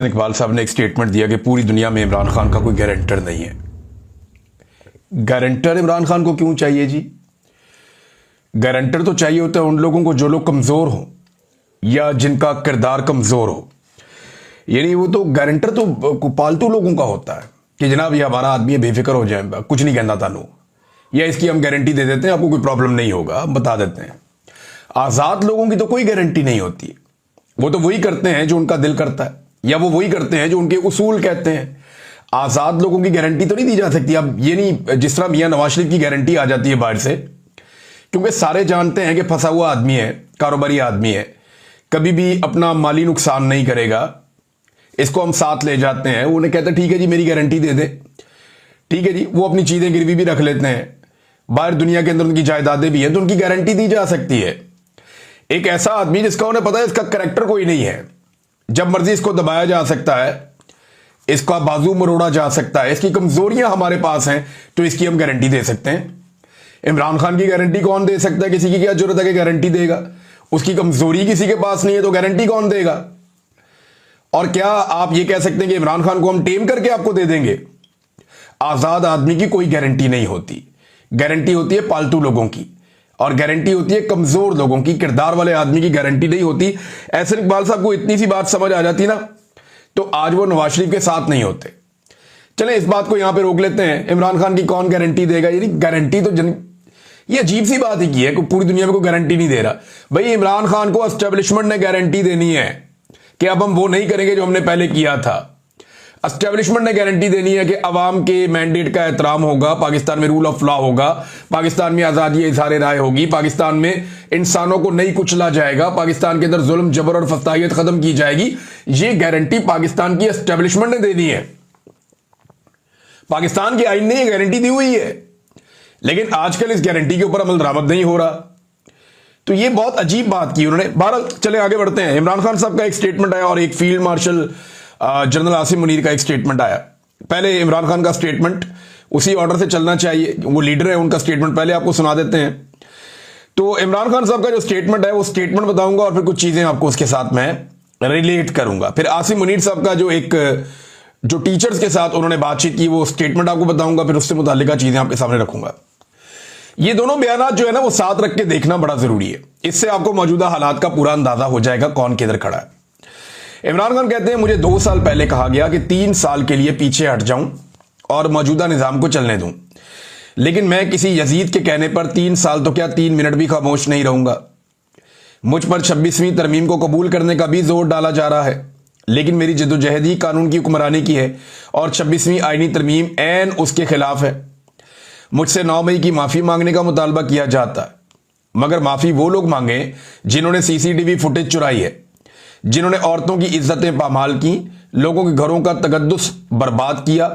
इकबाल साहब ने एक स्टेटमेंट दिया कि पूरी दुनिया में इमरान खान का कोई गारंटर नहीं है। गारंटर इमरान खान को क्यों चाहिए जी? गारंटर तो चाहिए होता है उन लोगों को जो लोग कमज़ोर हो या जिनका किरदार कमज़ोर हो। यानी वो तो गारंटर तो पालतू लोगों का होता है कि जनाब ये हमारा आदमी है, बेफिक्र हो जाए, कुछ नहीं कहना तानू, या इसकी हम गारंटी दे देते हैं, आपको कोई प्रॉब्लम नहीं होगा, हम बता देते हैं। आज़ाद लोगों की तो कोई गारंटी नहीं होती। वो तो वही करते हैं जो उनका दिल करता है, या वो वही करते हैं जो उनके उसूल कहते हैं। आज़ाद लोगों की गारंटी तो नहीं दी जा सकती। अब ये नहीं जिस तरह मियां नवाज शरीफ की गारंटी आ जाती है बाहर से, क्योंकि सारे जानते हैं कि फंसा हुआ आदमी है, कारोबारी आदमी है, कभी भी अपना माली नुकसान नहीं करेगा। इसको हम साथ ले जाते हैं, उन्हें कहते हैं ठीक है जी मेरी गारंटी दे दे, ठीक है जी। वो अपनी चीज़ें गिरवी भी रख लेते हैं, बाहर दुनिया के अंदर उनकी जायदादें भी हैं, तो उनकी गारंटी दी जा सकती है। एक ऐसा आदमी जिसका उन्हें पता है इसका करैक्टर कोई नहीं है, जब मर्जी इसको दबाया जा सकता है, इसका बाजू मरोड़ा जा सकता है, इसकी कमजोरियां हमारे पास हैं, तो इसकी हम गारंटी दे सकते हैं। इमरान खान की गारंटी कौन दे सकता है? किसी की क्या जरूरत है कि गारंटी देगा? उसकी कमजोरी किसी के पास नहीं है, तो गारंटी कौन देगा? और क्या आप ये कह सकते हैं कि इमरान खान को हम टेम करके आपको दे देंगे? आजाद आदमी की कोई गारंटी नहीं होती। गारंटी होती है पालतू लोगों की, और गारंटी होती है कमजोर लोगों की। किरदार वाले आदमी की गारंटी नहीं होती। ऐसे इकबाल साहब को इतनी सी बात समझ आ जाती ना, तो आज वो नवाज शरीफ के साथ नहीं होते। चलें इस बात को यहां पे रोक लेते हैं। इमरान खान की कौन गारंटी देगा? यानी गारंटी तो ये अजीब सी बात ही की है कि पूरी दुनिया में कोई गारंटी नहीं दे रहा। भाई इमरान खान को एस्टेब्लिशमेंट ने गारंटी देनी है कि अब हम वो नहीं करेंगे जो हमने पहले किया था। एस्टेब्लिशमेंट ने गारंटी देनी है कि अवाम के मैंडेट का एहतराम होगा, पाकिस्तान में रूल ऑफ लॉ होगा, पाकिस्तान में आज़ादी इज़हार राय होगी, पाकिस्तान में इंसानों को नहीं कुचला जाएगा, पाकिस्तान के अंदर जुल्म जबर और फस्ताहियत खत्म की जाएगी। ये गारंटी पाकिस्तान की एस्टेब्लिशमेंट ने देनी है। पाकिस्तान के आईन ने यह गारंटी दी हुई है, लेकिन आजकल इस गारंटी के ऊपर अमल दरामद नहीं हो रहा। तो ये बहुत अजीब बात की उन्होंने। बहरहाल चले आगे बढ़ते हैं। इमरान खान साहब का एक स्टेटमेंट आया और एक field marshal general Asim Munir का एक स्टेटमेंट आया। पहले इमरान खान का स्टेटमेंट, उसी ऑर्डर से चलना चाहिए, वो लीडर है, उनका स्टेटमेंट पहले आपको सुना देते हैं। तो इमरान खान साहब का जो स्टेटमेंट है वो स्टेटमेंट बताऊंगा और फिर कुछ चीजें आपको उसके साथ मैं रिलेट करूंगा। फिर आसिम मुनीर साहब का जो टीचर्स के साथ उन्होंने बातचीत की वो स्टेटमेंट आपको बताऊंगा, फिर उससे मुताल्लिका चीजें आपके सामने रखूंगा। ये दोनों बयान जो है ना वो साथ रख के देखना बड़ा जरूरी है। इससे आपको मौजूदा हालात का पूरा अंदाजा हो जाएगा कौन किधर खड़ा है। इमरान खान कहते हैं मुझे 2 साल पहले कहा गया कि 3 साल के लिए पीछे हट जाऊं और मौजूदा निजाम को चलने दूं, लेकिन मैं किसी यजीद के कहने पर 3 साल तो क्या 3 मिनट भी खामोश नहीं रहूंगा। मुझ पर 26वीं तरमीम को कबूल करने का भी जोर डाला जा रहा है, लेकिन मेरी जद्दोजहद ही कानून की हुक्मरानी की है और 26वीं आईनी तरमीम ऐन उसके खिलाफ है। मुझसे 9 मई की माफी मांगने का मुतालबा किया जाता है, मगर माफी वो लोग मांगे जिन्होंने सीसीटीवी फुटेज चुराई है, जिन्होंने औरतों की इज्जतें पामाल की, लोगों के घरों का तकद्दुस बर्बाद किया,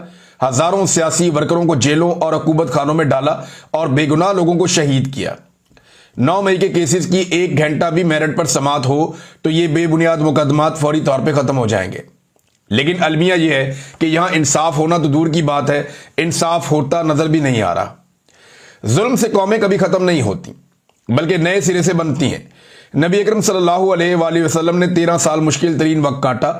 हजारों सियासी वर्करों को जेलों और हुकूमत खानों में डाला और बेगुनाह लोगों को शहीद किया। 9 मई के केसेस की 1 घंटा भी मेरिट पर समात हो तो ये बेबुनियाद मुकदमात फौरी तौर पे खत्म हो जाएंगे। लेकिन अलमिया यह है कि यहां इंसाफ होना तो दूर की बात है, इंसाफ होता नजर भी नहीं आ रहा। जुल्म से कौमें कभी खत्म नहीं होती, बल्कि नए सिरे से बनती हैं। नबी अकरम सल्लल्लाहु अलैहि वसल्लम ने 13 साल मुश्किल तरीन वक्त काटा।